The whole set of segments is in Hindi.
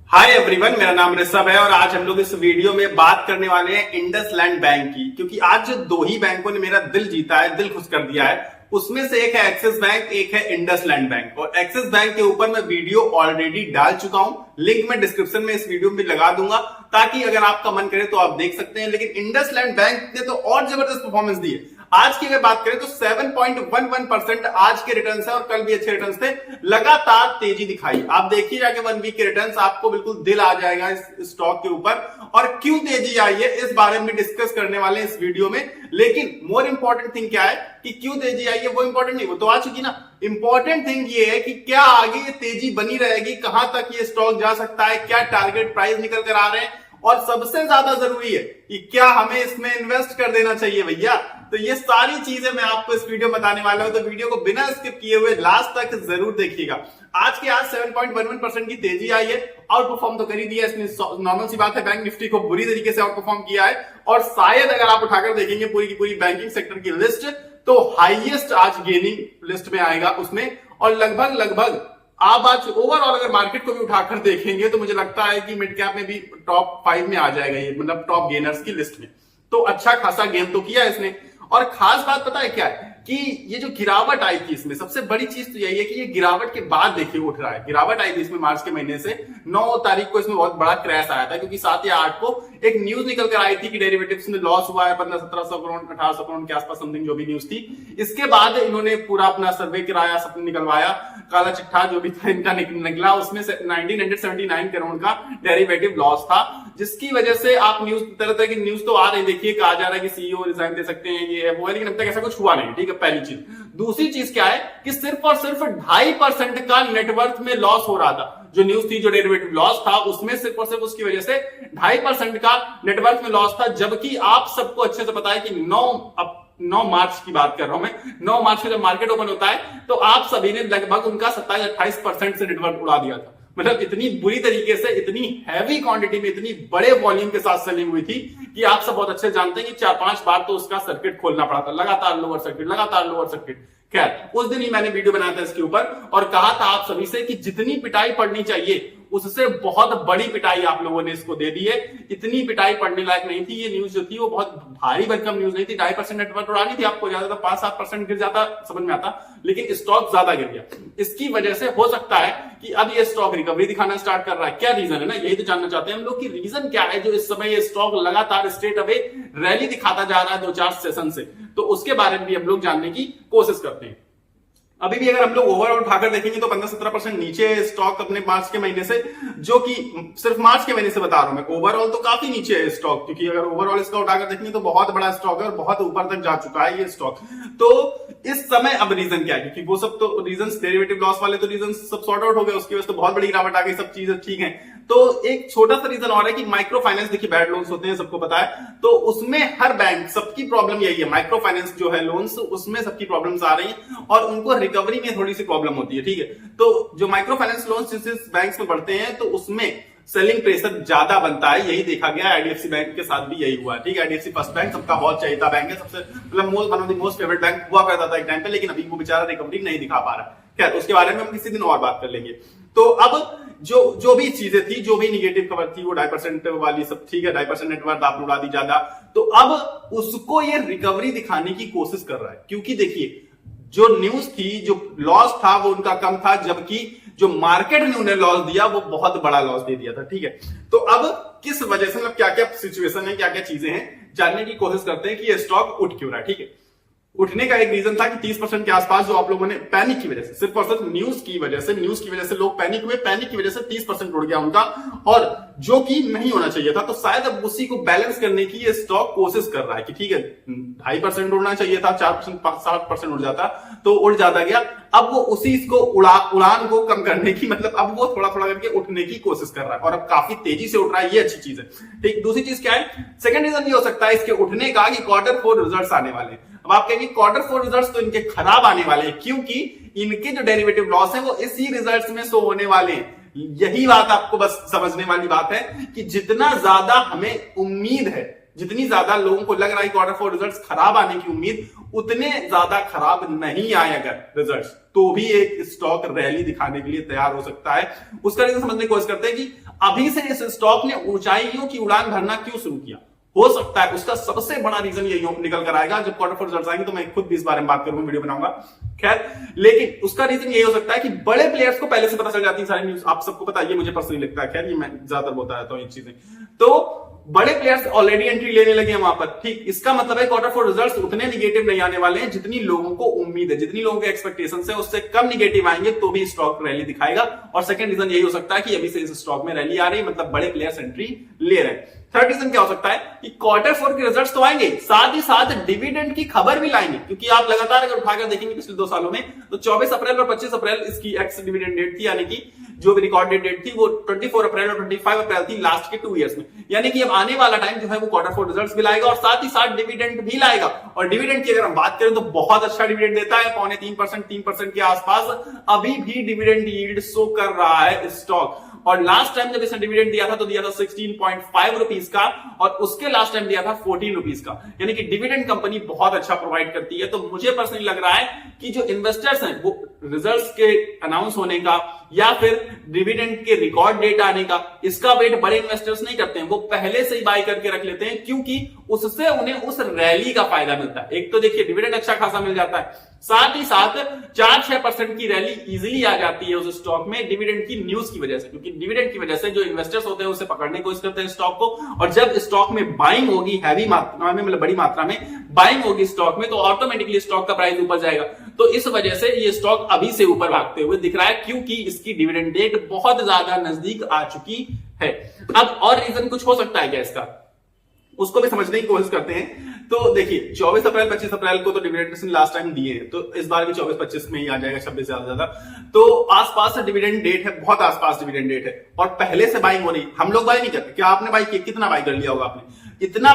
हाय एवरीवन, मेरा नाम ऋषभ है और आज हम लोग इस वीडियो में बात करने वाले हैं इंडसलैंड बैंक की। क्योंकि आज जो दो ही बैंकों ने मेरा दिल जीता है, दिल खुश कर दिया है, उसमें से एक है एक्सिस बैंक, एक है इंडसलैंड बैंक। और एक्सिस बैंक के ऊपर मैं वीडियो ऑलरेडी डाल चुका हूं, लिंक मैं डिस्क्रिप्शन में इस वीडियो में लगा दूंगा ताकि अगर आपका मन करे तो आप देख सकते हैं। लेकिन इंडसलैंड बैंक ने तो और जबरदस्त परफॉर्मेंस दी है। आज की अगर बात करें तो 7.11% आज के रिटर्न्स है और कल भी अच्छे रिटर्न्स थे, लगातार तेजी दिखाई। आप देखिए जाके 1 वीक के रिटर्न्स, आपको बिल्कुल दिल आ जाएगा इस स्टॉक के ऊपर। और क्यों तेजी आई है इस बारे में डिस्कस करने वाले हैं इस वीडियो में। लेकिन मोर इंपॉर्टेंट थिंग क्या है कि क्यों तेजी आई है वो इंपॉर्टेंट नहीं, वो तो आ चुकी ना। इंपॉर्टेंट थिंग ये है कि क्या आगे ये तेजी बनी रहेगी, कहां तक ये स्टॉक जा सकता है, क्या टारगेट प्राइस निकल कर आ रहे हैं, और सबसे ज्यादा जरूरी है कि क्या हमें इसमें इन्वेस्ट कर देना चाहिए भैया। तो ये सारी चीजें मैं आपको इस वीडियो में बताने वाला हूं, तो वीडियो को बिना स्किप किए हुए लास्ट तक जरूर देखिएगा। आज 7.11% की तेजी आई है, आउट परफॉर्म तो कर ही दिया इसने, नॉर्मल सी बात है। बैंक निफ्टी को बुरी तरीके से आउट परफॉर्म किया है और शायद अगर आप उठाकर देखेंगे पूरी की पूरी बैंकिंग सेक्टर की लिस्ट तो हाईएस्ट आज गेनिंग लिस्ट में आएगा उसमें। और लगभग आप आज ओवरऑल अगर मार्केट को भी उठाकर देखेंगे तो मुझे लगता है कि मिड कैप में भी टॉप 5 में आ जाएगा ये, मतलब टॉप गेनर्स की लिस्ट में। तो अच्छा खासा गेन तो किया इसने। और खास बात पता है क्या है कि ये जो गिरावट आई थी इसमें, सबसे बड़ी चीज तो यही है कि ये गिरावट के बाद देखिए उठ रहा है। गिरावट आई थी इसमें मार्च के महीने से, 9 तारीख को इसमें बहुत बड़ा क्रैश आया था, क्योंकि 7 या 8 को एक न्यूज निकल कर आई थी कि डेरिवेटिव्स में लॉस हुआ है 1500-1700 करोड़ 1800 करोड़ के आसपास समथिंग, जो भी न्यूज थी। इसके बाद इन्होंने पूरा अपना सर्वे कराया, सब निकलवाया, काला चिट्ठा जो भी था इनका निकला, उसमें 1979 करोड़ का डेरिवेटिव लॉस था, जिसकी वजह से आप न्यूज तरह तरह की न्यूज तो आ रही, देखिए कहा जा रहा है कि सीईओ रिजाइन दे सकते हैं, ये है वो है, लेकिन अब तक ऐसा कुछ हुआ नहीं। ठीक है, पहली चीज। दूसरी चीज क्या है कि सिर्फ और सिर्फ 2.5% का नेटवर्थ में लॉस हो रहा था। जो न्यूज थी, जो डेरिवेटिव लॉस था, उसमें सिर्फ और सिर्फ उसकी वजह से 2.5% का नेटवर्थ में लॉस था। जबकि आप सबको अच्छे से पता है कि 9 मार्च की बात कर रहा हूं मैं, 9 मार्च को जब मार्केट ओपन होता है तो आप सभी ने लगभग उनका 27-28% से नेटवर्थ उड़ा दिया था। मतलब इतनी बुरी तरीके से, इतनी हैवी क्वांटिटी में, इतनी बड़े वॉल्यूम के साथ सेलिंग हुई थी कि आप सब बहुत अच्छे जानते हैं कि 4-5 बार तो उसका सर्किट खोलना पड़ा था, लगातार लोअर सर्किट, लगातार लोअर सर्किट। खैर, उस दिन ही मैंने वीडियो बनाया था इसके ऊपर और कहा था आप सभी से कि जितनी पिटाई पड़नी चाहिए उससे बहुत बड़ी पिटाई आप लोगों ने इसको दे दी है। इतनी पिटाई पड़ने लायक नहीं थी ये न्यूज जो थी, वो बहुत भारी भरकम न्यूज नहीं थी। 2.5% नेटवर्थ उड़ानी थी, आपको ज्यादा 5-7% गिर जाता समझ में आता, लेकिन स्टॉक ज्यादा गिर गया। इसकी वजह से हो सकता है कि अब ये स्टॉक रिकवरी दिखाना स्टार्ट कर रहा है। क्या रीजन है ना, यही तो जानना चाहते हैं हम लोग कि रीजन क्या है जो इस समय ये स्टॉक लगातार स्ट्रेट अवे रैली दिखाता जा रहा है 2-4 सेशन से। तो उसके बारे में भी हम लोग जानने की कोशिश करते हैं। अभी भी अगर हम लोग ओवरऑल उठाकर देखेंगे तो 15-17% नीचे स्टॉक अपने मार्च के महीने से, जो कि सिर्फ मार्च के महीने से बता रहा हूं मैं। ओवरऑल तो काफी नीचे है स्टॉक, क्योंकि अगर ओवरऑल इसका उठाकर देखेंगे तो बहुत बड़ा स्टॉक है और बहुत ऊपर तक जा चुका है ये स्टॉक। तो इस समय अब रीजन क्या है, क्योंकि वो सब तो रीजन, डेरिवेटिव लॉस वाले तो रीजन सब सॉर्ट आउट हो गए, उसकी वजह से तो बहुत बड़ी गिरावट आ गई, सब चीजें ठीक है। तो एक छोटा सा रीजन और है कि माइक्रो फाइनेंस, देखिए बैड लोन्स होते हैं, सबको पता है, तो उसमें हर बैंक, सबकी प्रॉब्लम यही है। माइक्रो फाइनेंस जो है लोन्स, उसमें सबकी प्रॉब्लम्स आ रही हैं और उनको रिकवरी में थोड़ी सी प्रॉब्लम होती है। ठीक है, तो जो माइक्रो फाइनेंस लोन्स जिस बैंक्स में बढ़ते हैं तो उसमें सेलिंग प्रेशर ज्यादा बनता है, यही देखा गया। आईडीएफसी बैंक के साथ भी यही हुआ। ठीक है, आईडीएफसी फर्स्ट बैंक सबका बहुत चाहिए बैंक है, सबसे मतलब one of the most favourite bank हुआ करता था एक टाइम पे, लेकिन अभी वो बेचारा रिकवरी नहीं दिखा पा रहा। खैर, उसके बारे में हम किसी दिन और बात कर लेंगे। तो अब जो भी चीजें थी, जो भी निगेटिव खबर थी, वो 2.5% वाली सब ठीक है, 2.5% नेटवर्थ आपने उड़ा दी ज्यादा, तो अब उसको ये रिकवरी दिखाने की कोशिश कर रहा है। क्योंकि देखिए, जो न्यूज थी, जो लॉस था वो उनका कम था, जबकि जो मार्केट ने उन्हें लॉस दिया वो बहुत बड़ा लॉस दे दिया था। ठीक है, तो अब किस वजह से, मतलब क्या क्या सिचुएशन है, क्या क्या चीजें हैं, जानने की कोशिश करते हैं कि ये स्टॉक उठ क्यों रहा है। ठीक है, उठने का एक रीजन था कि 30% के आसपास जो आप लोगों ने पैनिक की वजह से, सिर्फ और सिर्फ न्यूज की वजह से लोग पैनिक हुए, पैनिक की वजह से 30% उड़ गया उनका, और जो कि नहीं होना चाहिए था। तो शायद अब उसी को बैलेंस करने की ये स्टॉक कोशिश कर रहा है कि ठीक है, 2.5% उड़ना चाहिए था, 4% 7% उड़ जाता तो उड़ जाता गया। अब वो उसी इसको उड़ान को कम करने की, मतलब अब वो थोड़ा थोड़ा करके उठने की कोशिश कर रहा है और अब काफी तेजी से उठ रहा है, ये अच्छी चीज है। ठीक, दूसरी चीज क्या है, सेकंड रीजन ये हो सकता है इसके उठने का कि Q4 रिजल्ट्स आने वाले हैं। अब आप कहेंगे Q4 रिजल्ट्स तो इनके खराब आने वाले हैं, क्योंकि इनके जो डेरिवेटिव लॉस है वो इसी रिजल्ट्स में शो होने वाले हैं। यही बात आपको बस समझने वाली बात है कि जितना ज्यादा हमें उम्मीद है जितनी ज्यादा लोगों को लग रहा है क्वार्टर 4 रिजल्ट्स खराब आने की उम्मीद, उतने ज्यादा खराब नहीं आए अगर रिजल्ट्स, तो भी एक स्टॉक रैली दिखाने के लिए तैयार हो सकता है। उसका रीजन समझने की कोशिश करते हैं कि अभी से इस स्टॉक ने ऊंचाइयों की उड़ान भरना क्यों शुरू किया। हो सकता है उसका सबसे बड़ा रीजन यही निकल कर आएगा, जब क्वार्टर 4 रिजल्ट्स आएंगे तो मैं खुद भी इस बारे में बात करूंगा, वीडियो बनाऊंगा। खैर, लेकिन उसका रीजन यही हो सकता है कि बड़े प्लेयर्स को पहले से पता चल जाती है सारी न्यूज, आप सबको पता है, ये मुझे पर्सनली लगता है। खैर, ये मैं ज्यादातर बोलता रहता हूं ये चीजें, तो बड़े प्लेयर्स ऑलरेडी एंट्री लेने लगे हैं वहां पर। ठीक, इसका मतलब है क्वार्टर 4 रिजल्ट्स उतने निगेटिव नहीं आने वाले हैं जितनी लोगों को उम्मीद है, जितनी लोगों के एक्सपेक्टेशंस है, उससे कम निगेटिव आएंगे तो भी स्टॉक रैली दिखाएगा। और सेकंड रीजन यही हो सकता है कि अभी से इस स्टॉक में रैली आ रही है, मतलब बड़े प्लेयर्स एंट्री ले रहे हैं। थर्ड रीजन क्या हो सकता है कि क्वार्टर 4 के रिजल्ट्स तो आएंगे, साथ ही साथ डिविडेंड की खबर भी लाएंगे, क्योंकि आप लगातार अगर उठाकर देखेंगे पिछले 2 सालों में, तो 24 अप्रैल और 25 अप्रैल इसकी एक्स डिविडेंड डेट थी, यानी कि जो भी रिकॉर्डेड डेट थी वो 24 अप्रैल और 25 अप्रैल थी लास्ट के 2 इयर्स में। यानी कि अब आने वाला टाइम जो है वो क्वार्टर 4 रिजल्ट्स भी लाएगा और साथ ही साथ डिविडेंड भी लाएगा। और डिविडेंड की अगर हम बात करें तो बहुत अच्छा डिविडेंड देता है, 3.25% के आसपास अभी भी डिविडेंड यील्ड शो कर रहा है स्टॉक। और लास्ट टाइम जब इसने डिविडेंड दिया था तो दिया था 16.5 रुपीज का, और उसके लास्ट टाइम दिया था 14 रुपीज का। यानी कि डिविडेंड कंपनी बहुत अच्छा प्रोवाइड करती है। तो मुझे पर्सनली लग रहा है कि जो इन्वेस्टर्स हैं वो रिजल्ट्स के अनाउंस होने का या फिर डिविडेंड के रिकॉर्ड डेट आने का, इसका वेट बड़े इन्वेस्टर्स नहीं करते हैं, वो पहले से ही बाय करके रख लेते हैं, क्योंकि उससे उन्हें उस रैली का फायदा मिलता है। एक तो देखिए डिविडेंड अच्छा खासा मिल जाता है, साथ ही साथ 4-6% की रैली इजीली आ जाती है उस स्टॉक में डिविडेंड की न्यूज की वजह से, क्योंकि डिविडेंड की वजह से जो इन्वेस्टर्स होते हैं उसे पकड़ने की कोशिश करते हैं स्टॉक को। और जब स्टॉक में बाइंग होगी हैवी मात्रा में, मतलब बड़ी मात्रा में बाइंग होगी स्टॉक में, तो ऑटोमेटिकली स्टॉक का प्राइस ऊपर जाएगा। तो इस वजह से ये स्टॉक अभी से ऊपर भागते हुए दिख रहा है, क्योंकि इसकी डिविडेंड डेट बहुत ज्यादा नजदीक आ चुकी है। अब और रीजन कुछ हो सकता है क्या इसका, उसको भी समझने की कोशिश करते हैं। तो देखिए 24 अप्रैल 25 अप्रैल को तो डिविडेंड लास्ट टाइम दिए हैं, तो इस बार भी 24-25 में ही आ जाएगा, 26 से ज्यादा। तो आसपास से डिविडेंड डेट है, बहुत आसपास डिविडेंड डेट है, और पहले से बाइंग हो रही। हम लोग बाई नहीं करते, क्या आपने बाई किया? कितना बाई कर लिया होगा आपने? इतना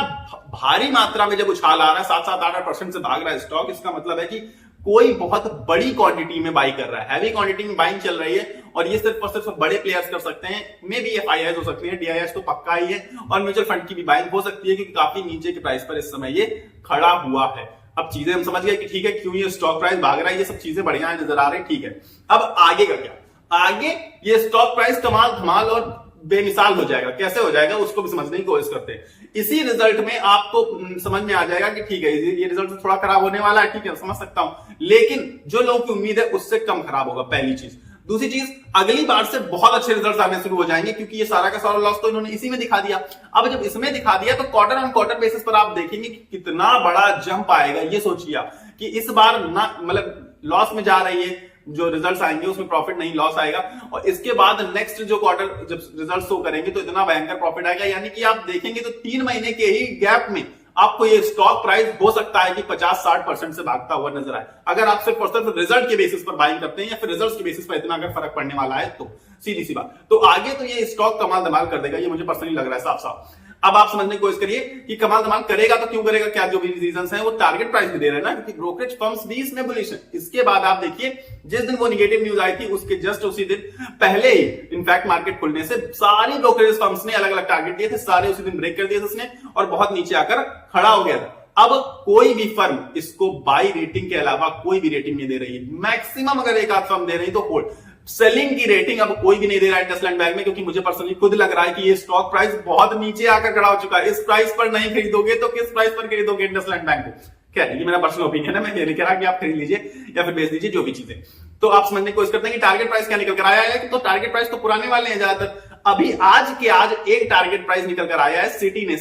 भारी मात्रा में जब उछाल आ रहा है, 7-8% से भाग रहा है स्टॉक, इसका मतलब है कि कोई बहुत बड़ी क्वांटिटी में बाई कर रहा है, हैवी क्वांटिटी में बाइंग चल रही है। और ये सिर्फ और सिर्फ बड़े प्लेयर्स कर सकते हैं, मे बी एफआईआईज हो सकती है, डीआईएस तो पक्का ही है, और म्यूचुअल फंड की भी बाइंग हो सकती है, क्योंकि काफी नीचे के प्राइस पर इस समय ये खड़ा हुआ है। अब चीजें हम समझ गए कि ठीक है क्यों ये स्टॉक प्राइस भाग रहा है, ये सब चीजें बढ़िया नजर आ रही है, ठीक है। अब आगे का क्या? आगे ये स्टॉक प्राइस कमाल धमाल और बेमिसाल हो जाएगा। कैसे हो जाएगा उसको भी समझने की कोशिश करते हैं। इसी रिजल्ट में आपको समझ में आ जाएगा कि ठीक है ये रिजल्ट थोड़ा खराब होने वाला है, ठीक है, समझ सकता हूं, लेकिन जो लोगों की उम्मीद है उससे कम खराब होगा, पहली चीज। दूसरी चीज, अगली बार से बहुत अच्छे रिजल्ट्स आने शुरू हो जाएंगे, क्योंकि ये सारा का सारा लॉस तो इन्होंने इसी में दिखा दिया। अब जब इसमें दिखा दिया तो क्वार्टर ऑन क्वार्टर बेसिस पर आप देखेंगे कि कितना बड़ा जंप आएगा। ये सोचिए आप कि इस बार ना, मतलब लॉस में जा रही है, जो रिजल्ट्स आएंगे उसमें प्रॉफिट नहीं लॉस आएगा, और इसके बाद नेक्स्ट जो क्वार्टर जब रिजल्ट शो करेंगे तो इतना भयंकर प्रॉफिट आएगा। यानी कि आप देखेंगे तो 3 महीने के ही गैप में आपको ये स्टॉक प्राइस हो सकता है कि 50-60% से भागता हुआ नजर आए, अगर आप सिर्फ और सिर्फ रिजल्ट के बेसिस पर बाइंग करते हैं, या फिर रिजल्ट के बेसिस पर इतना अगर फर्क पड़ने वाला है तो सीधी सी बात। तो आगे तो ये स्टॉक कमाल धमाल कर देगा, ये मुझे पर्सनली लग रहा है साफ साफ। अब आप समझने की कोशिश करिए कि कमाल धमाल करेगा तो क्यों करेगा, क्या जो भी रीजंस हैं, वो टारगेट प्राइस भी दे रहे हैं ना, क्योंकि ब्रोकरेज फर्म्स भी इसमें बुलिश है। इसके बाद आप देखिए जिस दिन वो नेगेटिव न्यूज आई थी उसके जस्ट उसी दिन पहले ही इनफैक्ट मार्केट खुलने से सारी ब्रोकरेज फर्म्स ने अलग अलग टारगेट दिए थे, सारे उसी दिन ब्रेक कर दिए थे उसने, और बहुत नीचे आकर खड़ा हो गया था। अब कोई भी फर्म इसको बाई रेटिंग के अलावा कोई भी रेटिंग नहीं दे रही है। मैक्सिमम अगर एक आध फर्म दे रही तो होल्ड, सेलिंग की रेटिंग अब कोई भी नहीं दे रहा है इंडसलैंड बैंक में, क्योंकि मुझे पर्सनली खुद लग रहा है कि ये स्टॉक प्राइस बहुत नीचे आकर खड़ा हो चुका है। इस प्राइस पर नहीं खरीदोगे तो किस प्राइस पर खरीदोगे इंडसलैंड बैंक को? क्या ये मेरा पर्सनल ओपिनियन है, मैं ये नहीं कह रहा कि आप खरीद लीजिए या फिर बेच दीजिए, जो भी चीजें। तो आप समझने की कोशिश करते हैं कि टारगेट प्राइस क्या निकल कर आया है, तो टारगेट प्राइस तो पुराने वाले हैं ज्यादातर। अभी आज के आज एक टारगेट प्राइस निकल कर आया है, सिटी ने,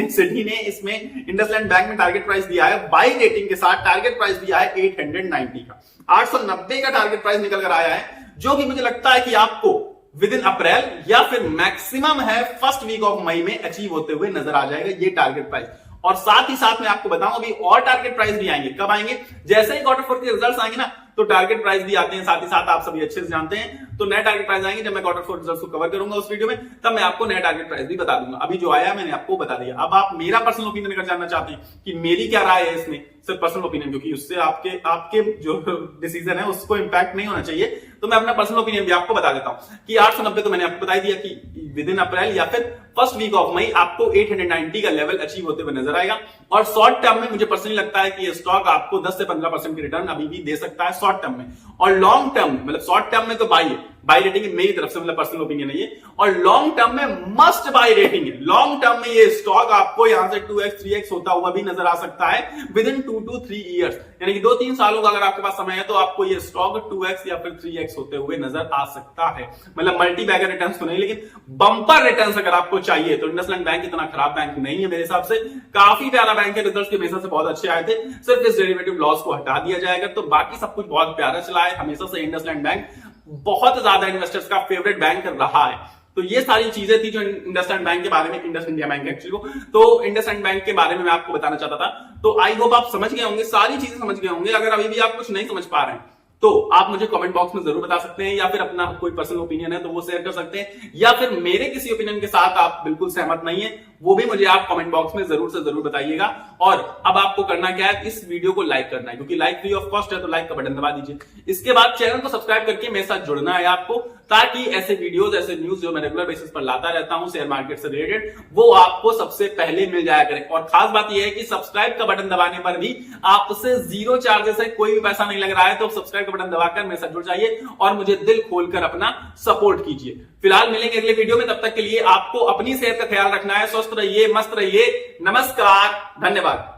सिटी ने इसमें इंडसलैंड बैंक में टारगेट प्राइस दिया है, बाई रेटिंग के साथ टारगेट प्राइस दिया है 890 का, 890 का टारगेट प्राइस निकल कर आया है, जो कि मुझे लगता है कि आपको विद इन अप्रैल या फिर मैक्सिमम है फर्स्ट वीक ऑफ मई में अचीव होते हुए नजर आ जाएगा ये टारगेट प्राइस। और साथ ही साथ मैं आपको बताऊं अभी और टारगेट प्राइस भी आएंगे। कब आएंगे? जैसे ही क्वार्टर 4 के रिजल्ट्स आएंगे ना, तो टारगेट प्राइस भी आते हैं, साथ ही साथ आप सभी अच्छे से जानते हैं। तो नए टारगेट प्राइस आएंगे जब मैं क्वार्टर 4 रिजल्ट्स को कवर करूंगा उस वीडियो में, तब मैं आपको नया टारगेट प्राइस भी बता दूंगा। अभी जो आया मैंने आपको बता दिया। अब आप मेरा पर्सनल ओपिनियन अगर जानना चाहते हैं कि मेरी क्या राय है इसमें, सिर्फ पर्सनल ओपिनियन, क्योंकि उससे आपके जो डिसीजन है उसको इंपैक्ट नहीं होना चाहिए, तो मैं अपना पर्सनल ओपिनियन भी आपको बता देता हूं कि 890 तो मैंने आपको बता दिया कि विद इन अप्रैल या फिर फर्स्ट वीक ऑफ मई आपको 890 का लेवल अचीव होते हुए नजर आएगा। और शॉर्ट टर्म में मुझे पर्सनली लगता है कि ये स्टॉक आपको 10 से 15% की रिटर्न अभी भी दे सकता है शॉर्ट टर्म में। और लॉन्ग टर्म मतलब शॉर्ट टर्म में तो बाई रेटिंग मेरी तरफ से, मतलब पर्सनल ओपिनियन है ये। और लॉन्ग टर्म में मस्ट बाई रेटिंग है। लॉन्ग टर्म में ये स्टॉक आपको यहां से 2x 3x होता हुआ भी नजर आ सकता है विद इन 2 to 3 ईयर्स, यानी कि 2-3 सालों का अगर आपके पास समय है तो आपको ये स्टॉक 2x या फिर 3x होते हुए नजर आ सकता है। मतलब मल्टी बैगर रिटर्न्स तो नहीं, लेकिन बंपर रिटर्न्स अगर आपको चाहिए तो इंडसलैंड बैंक इतना खराब बैंक नहीं है मेरे हिसाब से। काफी प्यारा बैंक है, रिजल्ट्स के हमेशा से बहुत अच्छे आए थे। सिर्फ इस डेरिवेटिव लॉस को हटा दिया जाएगा तो बाकी सब कुछ बहुत प्यारा चला है। हमेशा से इंडसलैंड बैंक बहुत ज्यादा इन्वेस्टर्स का फेवरेट बैंक रहा है। तो ये सारी चीजें थी जो इंडसलैंड बैंक के बारे में, इंडस इंडिया बैंक एक्चुअली को, तो इंडसलैंड बैंक के बारे में मैं आपको बताना चाहता था। तो आई होप आप समझ गए होंगे, सारी चीजें समझ गए होंगे। अगर अभी भी आप कुछ नहीं समझ पा रहे हैं तो आप मुझे कमेंट बॉक्स में जरूर बता सकते हैं, या फिर अपना कोई पर्सनल ओपिनियन है तो वो शेयर कर सकते हैं, या फिर मेरे किसी ओपिनियन के साथ आप बिल्कुल सहमत नहीं है वो भी मुझे आप कमेंट बॉक्स में जरूर से जरूर बताइएगा। और अब आपको करना क्या है, इस वीडियो को लाइक करना है, क्योंकि लाइक फ्री ऑफ कॉस्ट है तो लाइक का बटन दबा दीजिए। इसके बाद चैनल को सब्सक्राइब करके मेरे साथ जुड़ना है आपको, ताकि ऐसे वीडियोस, ऐसे न्यूज जो मैं रेगुलर बेसिस पर लाता रहता हूं शेयर मार्केट से रिलेटेड, वो आपको सबसे पहले मिल जाया करे। और खास बात यह है कि सब्सक्राइब का बटन दबाने पर भी आपसे 0 चार्जेस है, कोई भी पैसा नहीं लग रहा है। तो सब्सक्राइब का बटन दबाकर मेरे साथ जुड़ जाइए और मुझे दिल खोलकर अपना सपोर्ट कीजिए। फिलहाल मिलेंगे अगले वीडियो में, तब तक के लिए आपको अपनी सेहत का ख्याल रखना है। स्वस्थ रहिए, मस्त रहिए। नमस्कार, धन्यवाद।